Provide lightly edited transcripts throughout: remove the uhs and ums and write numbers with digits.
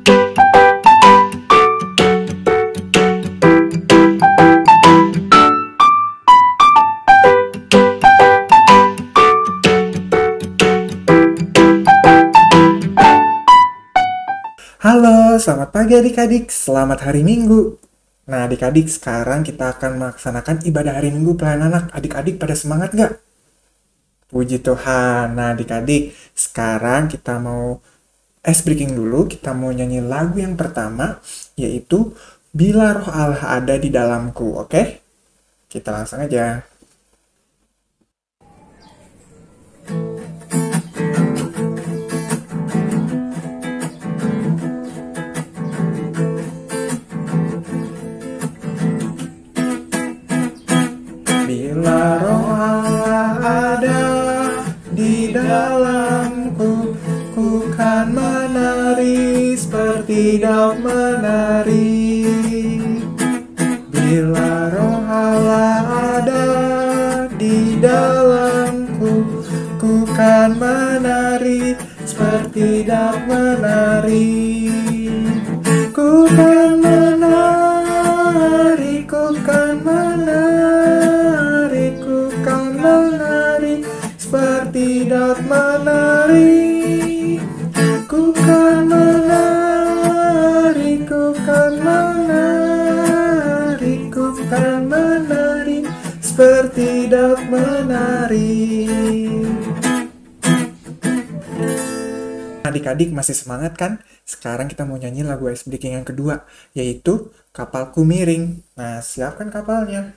Halo, selamat pagi adik-adik, selamat hari Minggu. Nah adik-adik, sekarang kita akan melaksanakan ibadah hari Minggu pelayanan anak. Adik-adik pada semangat nggak? Puji Tuhan. Nah adik-adik, sekarang kita mau ice breaking dulu. Kita mau nyanyi lagu yang pertama, yaitu Bila Roh Allah Ada di Dalamku, oke? Kita langsung aja. Bila Roh Allah ada di dalamku, ku kan menari seperti Daud menari. Bila Roh Allah ada di dalamku, ku kan menari seperti Daud menari. Ku kan menari, ku kan menari, ku kan menari seperti Daud menari. Ku kan menari, ku kan menari, ku kan menari seperti Daud menari. Adik-adik masih semangat kan? Sekarang kita mau nyanyi lagu ice breaking yang kedua, yaitu Kapalku Miring. Nah, siapkan kapalnya.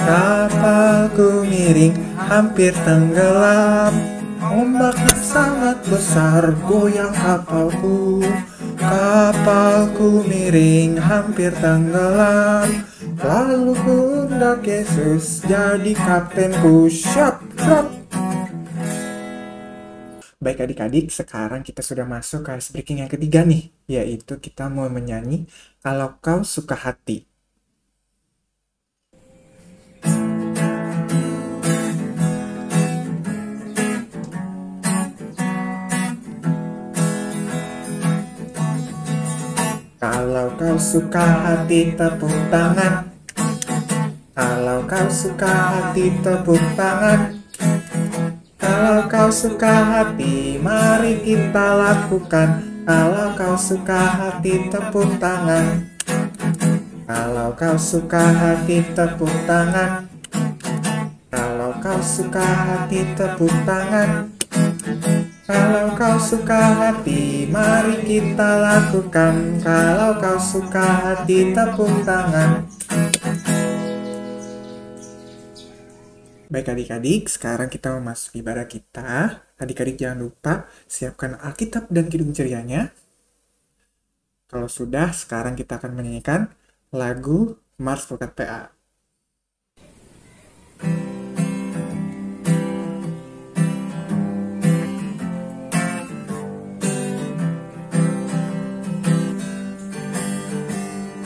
Kapalku miring, hampir tenggelam. Ombaknya sangat besar, goyang kapalku. Kapalku miring, hampir tenggelam. Lalu ku undang Yesus jadi kaptenku. Syap, syap. Baik adik-adik, sekarang kita sudah masuk ke ice breaking yang ketiga nih, yaitu kita mau menyanyi Kalau Kau Suka Hati. Kalau kau suka hati, tepuk tangan. Kalau kau suka hati, tepuk tangan. Kalau kau suka hati, mari kita lakukan. Kalau kau suka hati, tepuk tangan. Kalau kau suka hati, tepuk tangan. Kalau kau suka hati, tepuk tangan. Kalau kau suka hati, mari kita lakukan. Kalau kau suka hati, tepuk tangan. Baik adik-adik, sekarang kita memasuki ibadah kita. Adik-adik jangan lupa siapkan Alkitab dan Kidung Cerianya. Kalau sudah, sekarang kita akan menyanyikan lagu Mars Berkat PA.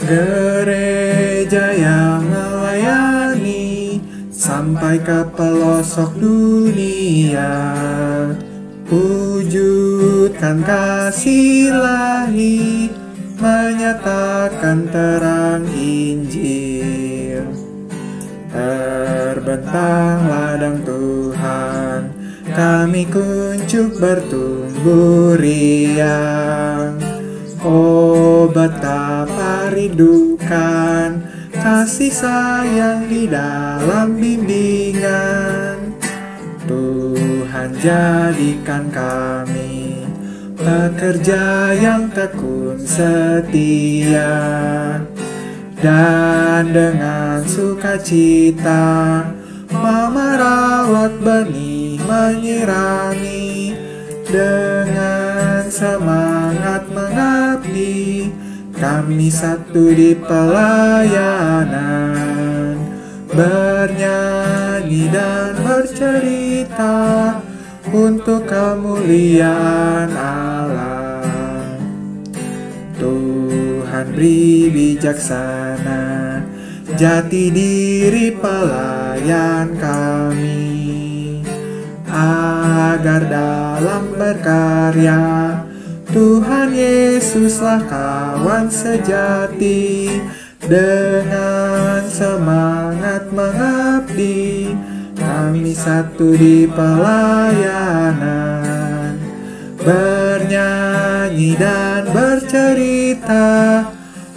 Gereja yang melayani sampai ke pelosok dunia, wujudkan kasih ilahi, menyatakan terang Injil. Terbentang ladang Tuhan, kami kuncup bertumbuh riang. Oh, betapa rindukan kasih sayang di dalam bimbingan. Tuhan jadikan kami pekerja yang tekun setia, dan dengan sukacita merawat benih, menyirami, dengan semangat mengabdi. Kami satu di pelayanan, bernyanyi dan bercerita untuk kemuliaan Allah. Tuhan beri bijaksana jati diri pelayan kami, agar dalam berkarya Tuhan Yesuslah kawan sejati. Dengan semangat mengabdi, kami satu di pelayanan, bernyanyi dan bercerita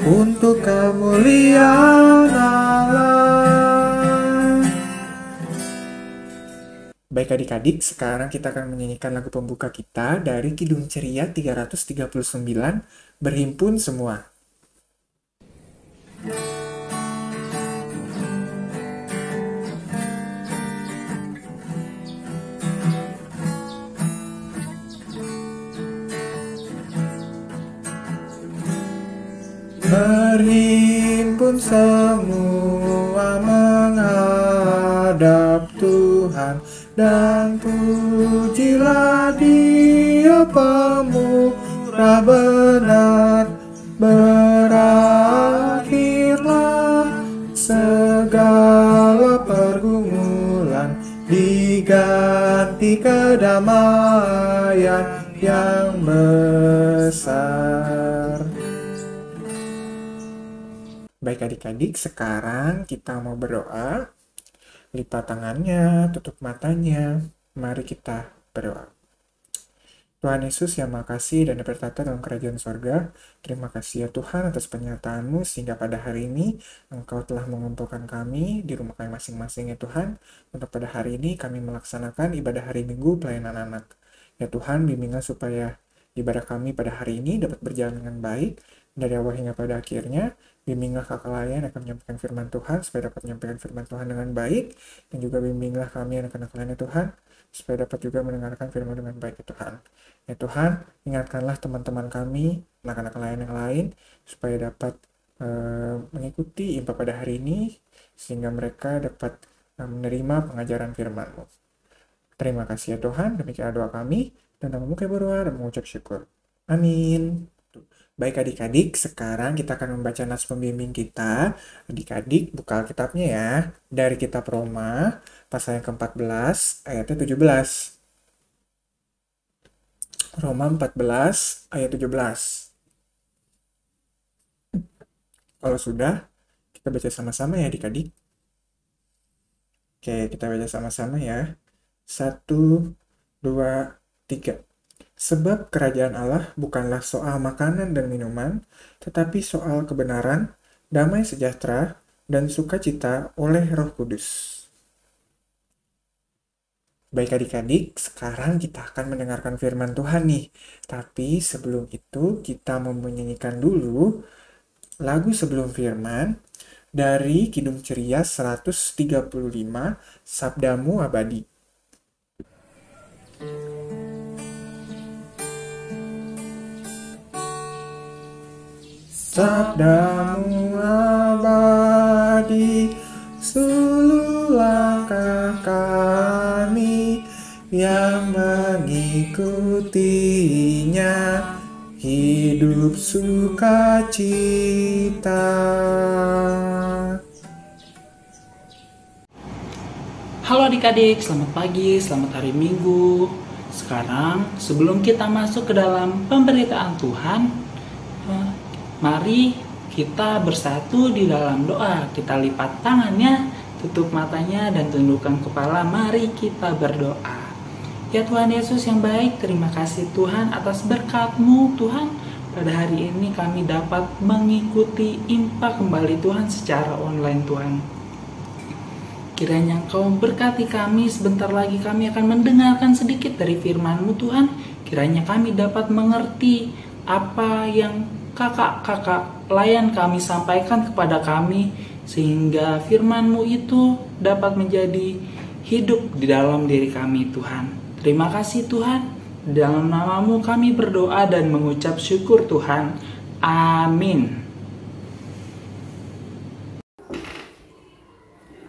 untuk kemuliaan Allah. Baik adik-adik, sekarang kita akan menyanyikan lagu pembuka kita dari Kidung Ceria 339, Berhimpun Semua. Berhimpun semua menghadap Tuhan, dan pujilah Dia pemurah benar. Berakhirlah segala pergumulan, diganti kedamaian yang besar. Baik adik-adik, sekarang kita mau berdoa. Lipat tangannya, tutup matanya. Mari kita berdoa. Tuhan Yesus yang makasih dan bertata dalam kerajaan sorga, terima kasih ya Tuhan atas penyertaan-Mu sehingga pada hari ini Engkau telah mengumpulkan kami di rumah kami masing-masing ya Tuhan. Untuk pada hari ini kami melaksanakan ibadah hari Minggu pelayanan anak. Ya Tuhan, bimbinglah supaya ibadah kami pada hari ini dapat berjalan dengan baik dari awal hingga pada akhirnya. Bimbinglah kakak layan akan menyampaikan firman Tuhan supaya dapat menyampaikan firman Tuhan dengan baik, dan juga bimbinglah kami anak-anak lain ya Tuhan supaya dapat juga mendengarkan firman dengan baik ya Tuhan. Ya Tuhan, ingatkanlah teman-teman kami, anak-anak lain yang lain, supaya dapat mengikuti impa pada hari ini, sehingga mereka dapat menerima pengajaran firman-Mu. Terima kasih ya Tuhan, demikian doa kami, dan namamu kami berdoa dan mengucap syukur. Amin. Baik adik-adik, sekarang kita akan membaca nas pembimbing kita. Adik-adik buka Alkitabnya ya, dari kitab Roma, pasal yang ke-14, ayatnya 17. Roma 14 ayat 17. Kalau sudah, kita baca sama-sama ya adik-adik. Oke, kita baca sama-sama ya. 1, 2, 3. Sebab kerajaan Allah bukanlah soal makanan dan minuman, tetapi soal kebenaran, damai sejahtera, dan sukacita oleh Roh Kudus. Baik adik-adik, sekarang kita akan mendengarkan firman Tuhan nih. Tapi sebelum itu kita mau menyanyikan dulu lagu sebelum firman dari Kidung Ceria 135, Sabdamu Abadi. Sabdamu abadi, suluh langkah kami yang mengikutinya, hidup sukacita. Halo adik-adik, selamat pagi, selamat hari Minggu. Sekarang sebelum kita masuk ke dalam pemberitaan Tuhan, mari kita bersatu di dalam doa. Kita lipat tangannya, tutup matanya, dan tundukkan kepala. Mari kita berdoa. Ya Tuhan Yesus yang baik, terima kasih Tuhan atas berkat-Mu Tuhan. Pada hari ini kami dapat mengikuti impa kembali Tuhan secara online Tuhan. Kiranya Engkau berkati kami, sebentar lagi kami akan mendengarkan sedikit dari firman-Mu Tuhan. Kiranya kami dapat mengerti apa yang kakak-kakak layan kami sampaikan kepada kami, sehingga firman-Mu itu dapat menjadi hidup di dalam diri kami Tuhan. Terima kasih Tuhan, dalam nama-Mu kami berdoa dan mengucap syukur Tuhan. Amin.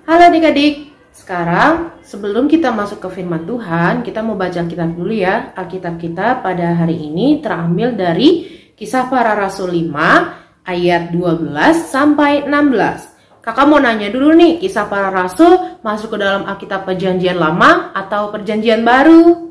Halo adik-adik, sekarang sebelum kita masuk ke firman Tuhan, kita mau baca Alkitab dulu ya. Alkitab kita pada hari ini terambil dari Kisah Para Rasul 5 ayat 12 sampai 16. Kakak mau nanya dulu nih, Kisah Para Rasul masuk ke dalam Alkitab Perjanjian Lama atau Perjanjian Baru?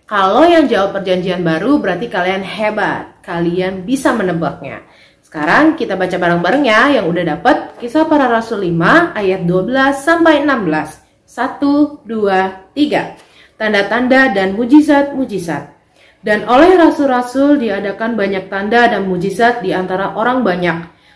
Kalau yang jawab Perjanjian Baru berarti kalian hebat, kalian bisa menebaknya. Sekarang kita baca bareng-bareng ya yang udah dapat Kisah Para Rasul 5 ayat 12 sampai 16. 1, 2, 3. Tanda-tanda dan mujizat-mujizat. Dan oleh rasul-rasul diadakan banyak tanda dan mujizat di antara orang banyak.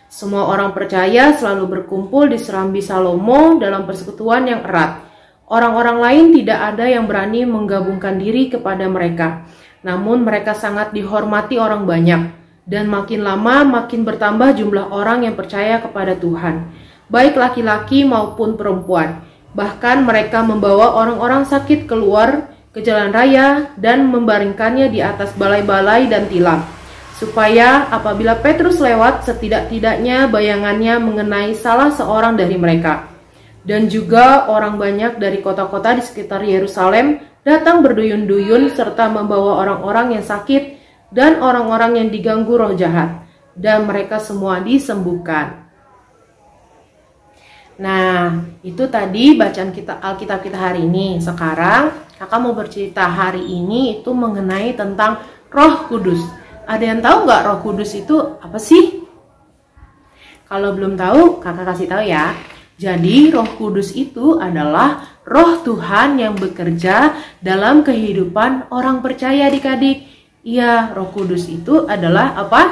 Semua orang percaya selalu berkumpul di serambi Salomo dalam persekutuan yang erat. Orang-orang lain tidak ada yang berani menggabungkan diri kepada mereka. Namun mereka sangat dihormati orang banyak. Dan makin lama makin bertambah jumlah orang yang percaya kepada Tuhan, baik laki-laki maupun perempuan. Bahkan mereka membawa orang-orang sakit keluar ke jalan raya dan membaringkannya di atas balai-balai dan tilam, supaya apabila Petrus lewat, setidak-tidaknya bayangannya mengenai salah seorang dari mereka. Dan juga orang banyak dari kota-kota di sekitar Yerusalem datang berduyun-duyun serta membawa orang-orang yang sakit dan orang-orang yang diganggu roh jahat, dan mereka semua disembuhkan. Nah, itu tadi bacaan Alkitab kita hari ini. Sekarang kakak mau bercerita hari ini itu mengenai tentang Roh Kudus. Ada yang tahu nggak Roh Kudus itu apa sih? Kalau belum tahu, kakak kasih tahu ya. Jadi Roh Kudus itu adalah Roh Tuhan yang bekerja dalam kehidupan orang percaya adik-adik. Iya, Roh Kudus itu adalah apa?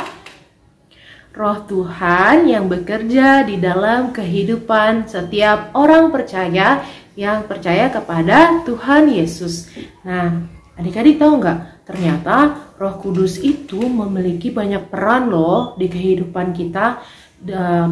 Roh Tuhan yang bekerja di dalam kehidupan setiap orang percaya yang percaya kepada Tuhan Yesus. Nah, adik-adik tahu nggak? Ternyata Roh Kudus itu memiliki banyak peran loh di kehidupan kita.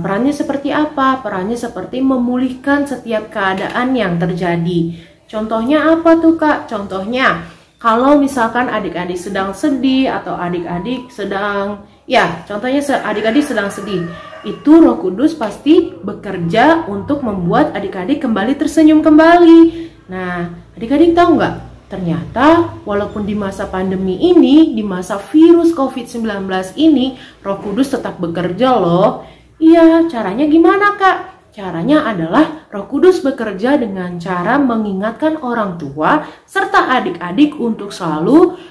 Perannya seperti apa? Perannya seperti memulihkan setiap keadaan yang terjadi. Contohnya apa tuh Kak? Contohnya, kalau misalkan adik-adik sedang sedih atau adik-adik sedang adik-adik sedang sedih, itu Roh Kudus pasti bekerja untuk membuat adik-adik kembali tersenyum kembali. Nah, adik-adik tahu nggak? Ternyata walaupun di masa pandemi ini, di masa virus COVID-19 ini, Roh Kudus tetap bekerja loh. Iya, caranya gimana Kak? Caranya adalah Roh Kudus bekerja dengan cara mengingatkan orang tua serta adik-adik untuk selalu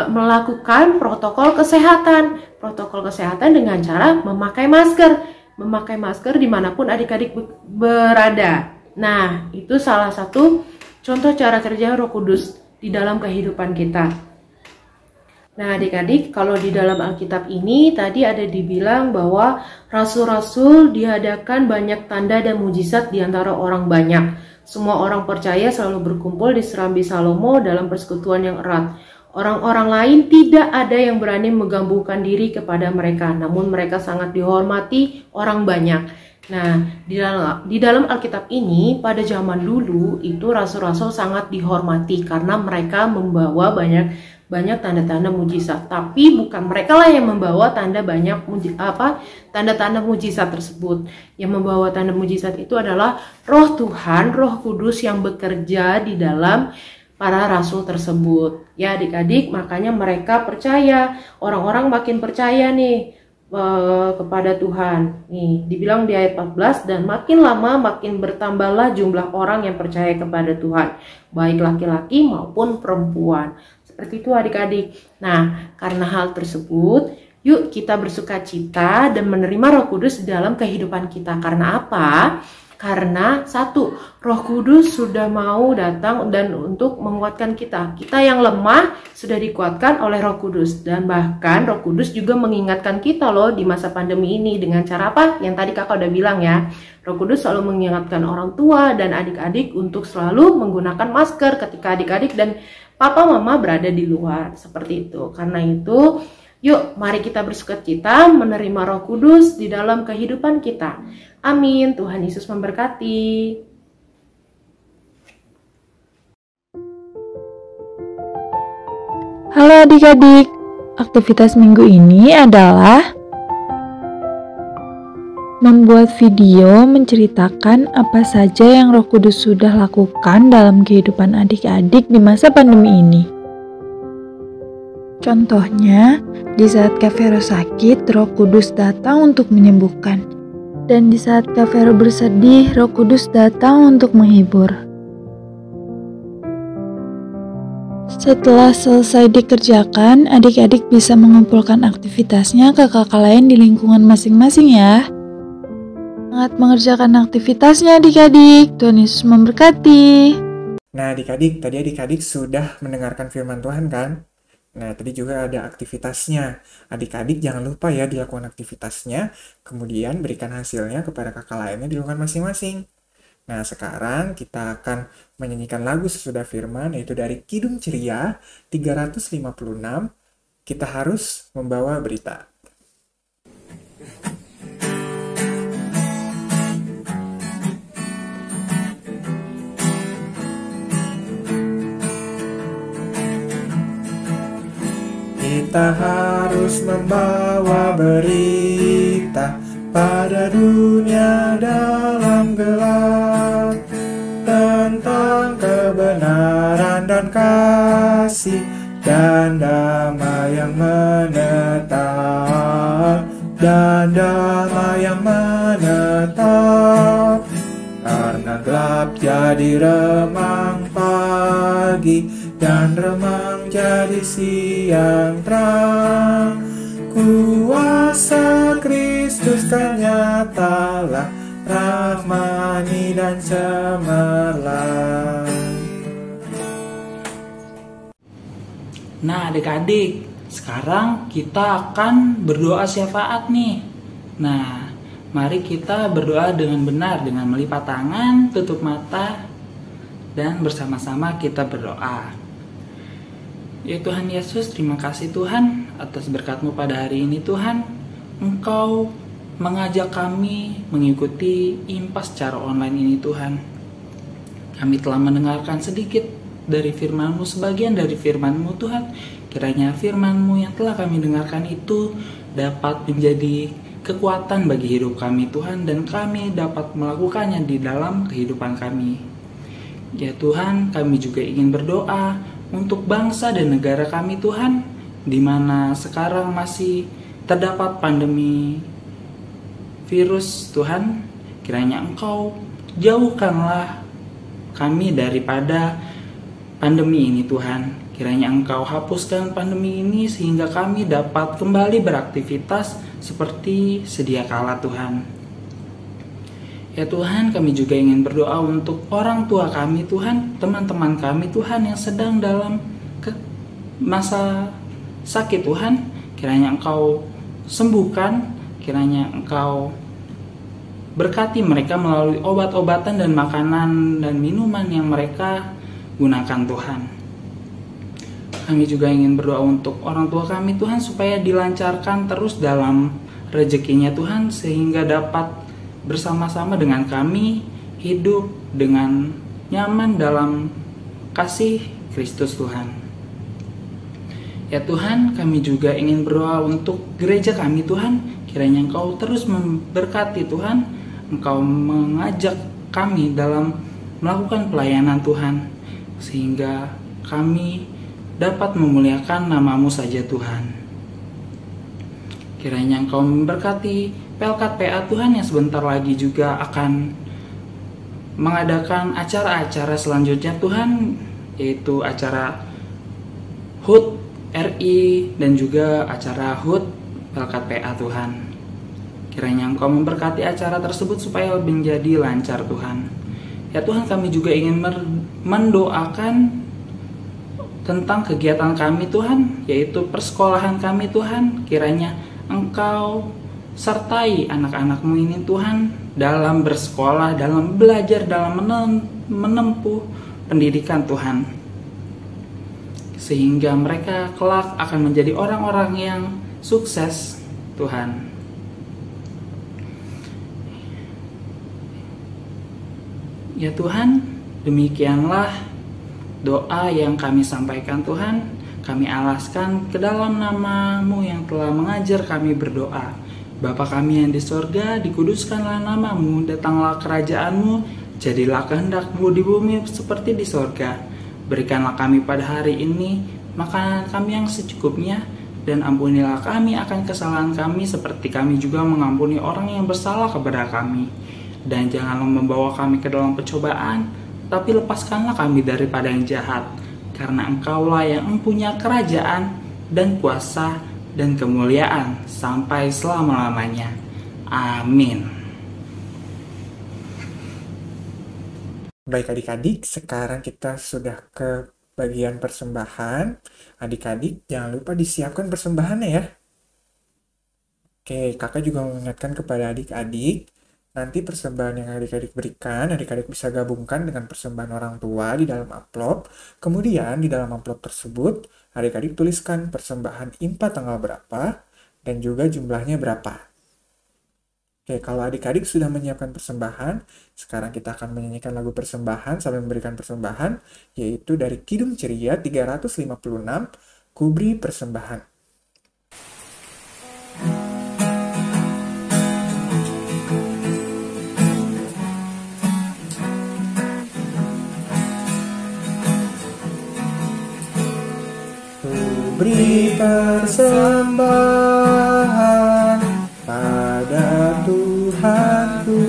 melakukan protokol kesehatan. Protokol kesehatan dengan cara memakai masker. Memakai masker dimanapun adik-adik berada. Nah, itu salah satu contoh cara kerja Roh Kudus di dalam kehidupan kita. Nah adik-adik, kalau di dalam Alkitab ini tadi ada dibilang bahwa rasul-rasul diadakan banyak tanda dan mujizat di antara orang banyak. Semua orang percaya selalu berkumpul di serambi Salomo dalam persekutuan yang erat. Orang-orang lain tidak ada yang berani menggabungkan diri kepada mereka, namun mereka sangat dihormati orang banyak. Nah, di dalam Alkitab ini pada zaman dulu itu rasul-rasul sangat dihormati karena mereka membawa banyak tanda-tanda mujizat. Tapi bukan mereka lah yang membawa tanda-tanda mujizat tersebut. Yang membawa tanda mujizat itu adalah Roh Tuhan, Roh Kudus yang bekerja di dalam para rasul tersebut. Ya adik-adik, makanya mereka percaya, orang-orang makin percaya nih kepada Tuhan. Nih, dibilang di ayat 14, dan makin lama makin bertambahlah jumlah orang yang percaya kepada Tuhan, baik laki-laki maupun perempuan. Seperti itu adik-adik. Nah, karena hal tersebut, yuk kita bersukacita dan menerima Roh Kudus dalam kehidupan kita. Karena apa? Karena satu, Roh Kudus sudah mau datang dan untuk menguatkan kita. Kita yang lemah sudah dikuatkan oleh Roh Kudus. Dan bahkan Roh Kudus juga mengingatkan kita loh di masa pandemi ini. Dengan cara apa? Yang tadi kakak udah bilang ya. Roh Kudus selalu mengingatkan orang tua dan adik-adik untuk selalu menggunakan masker ketika adik-adik dan papa mama berada di luar. Seperti itu. Karena itu, yuk mari kita bersukacita menerima Roh Kudus di dalam kehidupan kita. Amin. Tuhan Yesus memberkati. Halo adik-adik, aktivitas minggu ini adalah membuat video menceritakan apa saja yang Roh Kudus sudah lakukan dalam kehidupan adik-adik di masa pandemi ini. Contohnya, di saat Kak Vero sakit, Roh Kudus datang untuk menyembuhkan. Dan di saat Kak Vero bersedih, Roh Kudus datang untuk menghibur. Setelah selesai dikerjakan, adik-adik bisa mengumpulkan aktivitasnya ke kakak lain di lingkungan masing-masing ya. Semangat mengerjakan aktivitasnya adik-adik. Tuhan Yesus memberkati. Nah adik-adik, tadi adik-adik sudah mendengarkan firman Tuhan kan? Nah tadi juga ada aktivitasnya. Adik-adik jangan lupa ya dilakukan aktivitasnya, kemudian berikan hasilnya kepada kakak lainnya di lingkungan masing-masing. Nah sekarang kita akan menyanyikan lagu sesudah firman, yaitu dari Kidung Ceria 356, Kita Harus Membawa Berita. Kita harus membawa berita pada dunia dalam gelap tentang kebenaran dan kasih dan damai yang menetap, karena gelap jadi remang pagi dan remang jadi siang terang. Kuasa Kristus kan nyatalah, rahmani dan cemerlang. Nah adik-adik, sekarang kita akan berdoa syafaat nih. Nah, mari kita berdoa dengan benar, dengan melipat tangan, tutup mata, dan bersama-sama kita berdoa. Ya Tuhan Yesus, terima kasih Tuhan atas berkat-Mu pada hari ini Tuhan. Engkau mengajak kami mengikuti IMPAS secara online ini Tuhan. Kami telah mendengarkan sedikit dari firman-Mu, sebagian dari firman-Mu Tuhan. Kiranya firman-Mu yang telah kami dengarkan itu dapat menjadi kekuatan bagi hidup kami Tuhan, dan kami dapat melakukannya di dalam kehidupan kami. Ya Tuhan, kami juga ingin berdoa untuk bangsa dan negara kami Tuhan, di mana sekarang masih terdapat pandemi virus Tuhan. Kiranya Engkau jauhkanlah kami daripada pandemi ini Tuhan. Kiranya Engkau hapuskan pandemi ini sehingga kami dapat kembali beraktivitas seperti sedia kala Tuhan. Ya Tuhan, kami juga ingin berdoa untuk orang tua kami Tuhan, teman-teman kami Tuhan yang sedang dalam masa sakit Tuhan. Kiranya Engkau sembuhkan, kiranya Engkau berkati mereka melalui obat-obatan dan makanan dan minuman yang mereka gunakan Tuhan. Kami juga ingin berdoa untuk orang tua kami Tuhan, supaya dilancarkan terus dalam rezekinya Tuhan, sehingga dapat bersama-sama dengan kami hidup dengan nyaman dalam kasih Kristus Tuhan. Ya Tuhan, kami juga ingin berdoa untuk gereja kami Tuhan. Kiranya Engkau terus memberkati Tuhan, Engkau mengajak kami dalam melakukan pelayanan Tuhan, sehingga kami dapat memuliakan nama-Mu saja Tuhan. Kiranya Engkau memberkati Pelkat PA Tuhan yang sebentar lagi juga akan mengadakan acara-acara selanjutnya Tuhan, yaitu acara HUT RI dan juga acara HUT Pelkat PA Tuhan. Kiranya Engkau memberkati acara tersebut supaya menjadi lancar Tuhan. Ya Tuhan, kami juga ingin mendoakan tentang kegiatan kami Tuhan, yaitu persekolahan kami Tuhan. Kiranya Engkau sertai anak-anak-Mu ini Tuhan dalam bersekolah, dalam belajar, dalam menempuh pendidikan Tuhan, sehingga mereka kelak akan menjadi orang-orang yang sukses Tuhan. Ya Tuhan, demikianlah doa yang kami sampaikan Tuhan. Kami alaskan ke dalam nama-Mu yang telah mengajar kami berdoa. Bapa kami yang di sorga, dikuduskanlah nama-Mu, datanglah kerajaan-Mu, jadilah kehendak-Mu di bumi seperti di sorga. Berikanlah kami pada hari ini makanan kami yang secukupnya, Dan ampunilah kami akan kesalahan kami seperti kami juga mengampuni orang yang bersalah kepada kami. Dan janganlah membawa kami ke dalam pencobaan, tapi lepaskanlah kami daripada yang jahat. Karena Engkaulah yang mempunyai kerajaan dan kuasa dan kemuliaan sampai selama-lamanya. Amin. Baik adik-adik, sekarang kita sudah ke bagian persembahan. Adik-adik, jangan lupa disiapkan persembahannya ya. Oke, kakak juga mengingatkan kepada adik-adik, nanti persembahan yang adik-adik berikan, adik-adik bisa gabungkan dengan persembahan orang tua di dalam amplop. Kemudian di dalam amplop tersebut, adik-adik tuliskan persembahan IMPA tanggal berapa dan juga jumlahnya berapa. Oke, kalau adik-adik sudah menyiapkan persembahan, sekarang kita akan menyanyikan lagu persembahan sambil memberikan persembahan, yaitu dari Kidung Ceria 356, Kubri Persembahan. Kubri persembahan pada Tuhanku,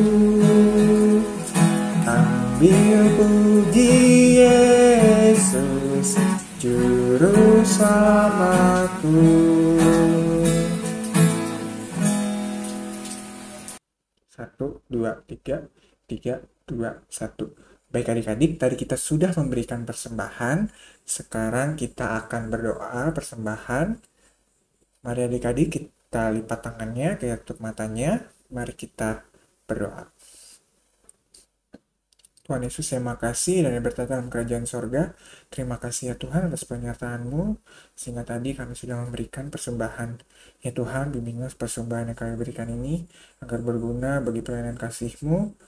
ambil puji Yesus, Juru Selamatku. Satu, dua, tiga, tiga, dua, satu. Baik adik-adik, tadi kita sudah memberikan persembahan, sekarang kita akan berdoa persembahan. Mari adik-adik kita lipat tangannya, kita tutup matanya, mari kita berdoa. Tuhan Yesus, terima kasih dan bertata dalam kerajaan sorga. Terima kasih ya Tuhan atas penyertaan-Mu, sehingga tadi kami sudah memberikan persembahan. Ya Tuhan, bimbinglah persembahan yang kami berikan ini, agar berguna bagi pelayanan kasih-Mu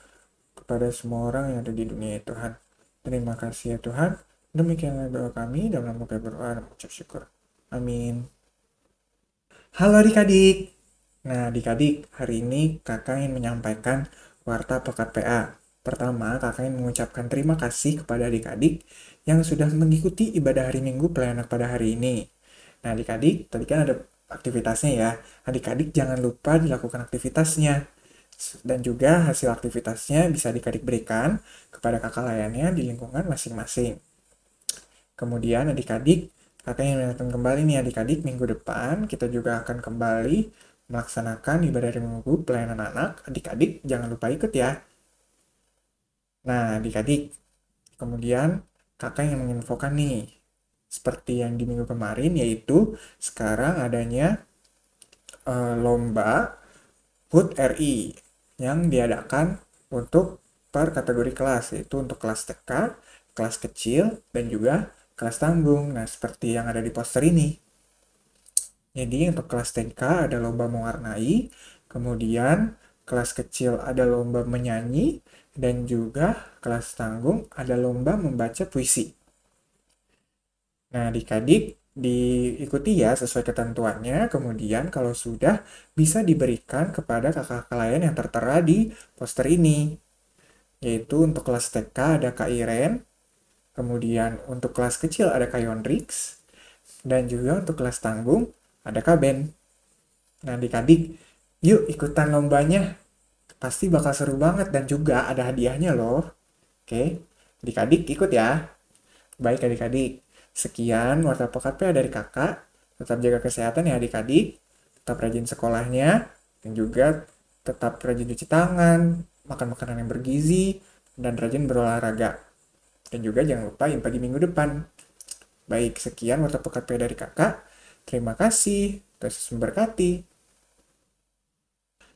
kepada semua orang yang ada di dunia ya Tuhan. Terima kasih ya Tuhan. Demikianlah doa kami, dalam nama kami berdoa dan mengucap syukur. Amin. Halo adik-adik. Nah adik-adik, hari ini kakak ingin menyampaikan warta pekat PA. Pertama, kakak ingin mengucapkan terima kasih kepada adik-adik yang sudah mengikuti ibadah hari Minggu pelayanan pada hari ini. Nah adik-adik, tadi kan ada aktivitasnya ya. Adik-adik jangan lupa dilakukan aktivitasnya. Dan juga hasil aktivitasnya bisa adik-adik berikan kepada kakak layannya di lingkungan masing-masing. Kemudian adik-adik, kakak ingin mengingatkan kembali nih adik-adik, minggu depan kita juga akan kembali melaksanakan ibadah hari Minggu pelayanan anak. Adik-adik jangan lupa ikut ya. Nah adik-adik, kemudian kakak yang menginfokan nih, seperti yang di minggu kemarin, yaitu sekarang adanya lomba HUT RI yang diadakan untuk per kategori kelas, yaitu untuk kelas TK, kelas kecil, dan juga kelas tanggung. Nah seperti yang ada di poster ini. Jadi untuk kelas TK ada lomba mewarnai, kemudian kelas kecil ada lomba menyanyi, dan juga kelas tanggung ada lomba membaca puisi. Nah adik-adik diikuti ya sesuai ketentuannya, kemudian kalau sudah bisa diberikan kepada kakak lain yang tertera di poster ini. Yaitu untuk kelas TK ada Kak Iren, kemudian untuk kelas kecil ada Kak Yondrix, dan juga untuk kelas tanggung ada Kak Ben. Nah adik-adik, yuk ikutan lombanya. Pasti bakal seru banget dan juga ada hadiahnya loh. Oke, adik-adik ikut ya. Baik adik-adik, sekian warta pekat PA dari kakak. Tetap jaga kesehatan ya adik-adik. Tetap rajin sekolahnya. Dan juga tetap rajin cuci tangan, makan makanan yang bergizi, dan rajin berolahraga. Dan juga jangan lupa IMPA di minggu depan. Baik, sekian warta pekat PA dari kakak. Terima kasih. Tuhan Yesus memberkati.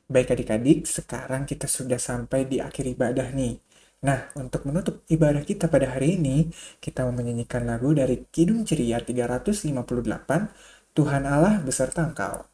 Baik adik-adik, sekarang kita sudah sampai di akhir ibadah nih. Nah, untuk menutup ibadah kita pada hari ini, kita mau menyanyikan lagu dari Kidung Ceria 358, Tuhan Allah beserta Engkau.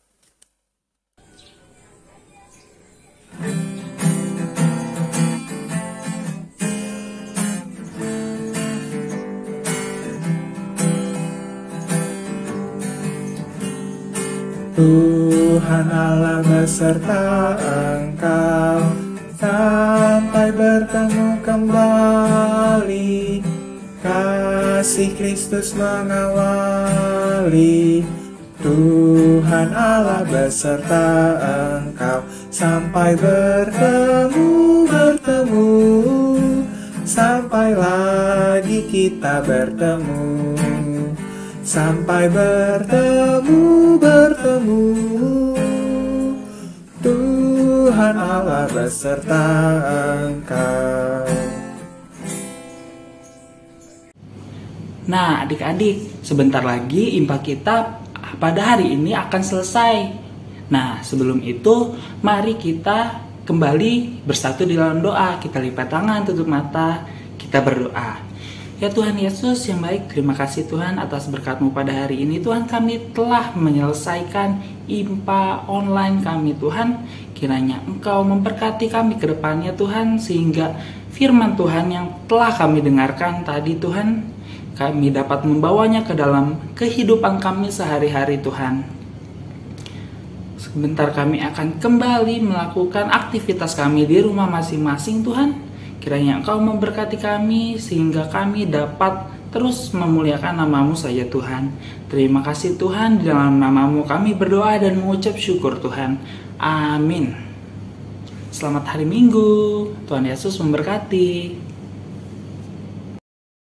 Tuhan Allah beserta engkau sampai bertemu kembali. Kasih Kristus mengawali Tuhan Allah beserta engkau sampai bertemu, sampai lagi kita bertemu, sampai bertemu. Tuhan Allah beserta engkau. Nah, adik-adik, sebentar lagi impak kita pada hari ini akan selesai. Nah, sebelum itu, mari kita kembali bersatu di dalam doa. Kita lipat tangan, tutup mata, kita berdoa. Ya Tuhan Yesus yang baik, terima kasih Tuhan atas berkat-Mu pada hari ini. Tuhan, kami telah menyelesaikan IMPA online kami Tuhan. Kiranya Engkau memberkati kami ke depannya Tuhan, sehingga firman Tuhan yang telah kami dengarkan tadi Tuhan, kami dapat membawanya ke dalam kehidupan kami sehari-hari Tuhan. Sebentar kami akan kembali melakukan aktivitas kami di rumah masing-masing Tuhan. Kiranya Engkau memberkati kami sehingga kami dapat terus memuliakan nama-Mu saja Tuhan. Terima kasih Tuhan, di dalam nama-Mu kami berdoa dan mengucap syukur Tuhan. Amin. Selamat hari Minggu. Tuhan Yesus memberkati.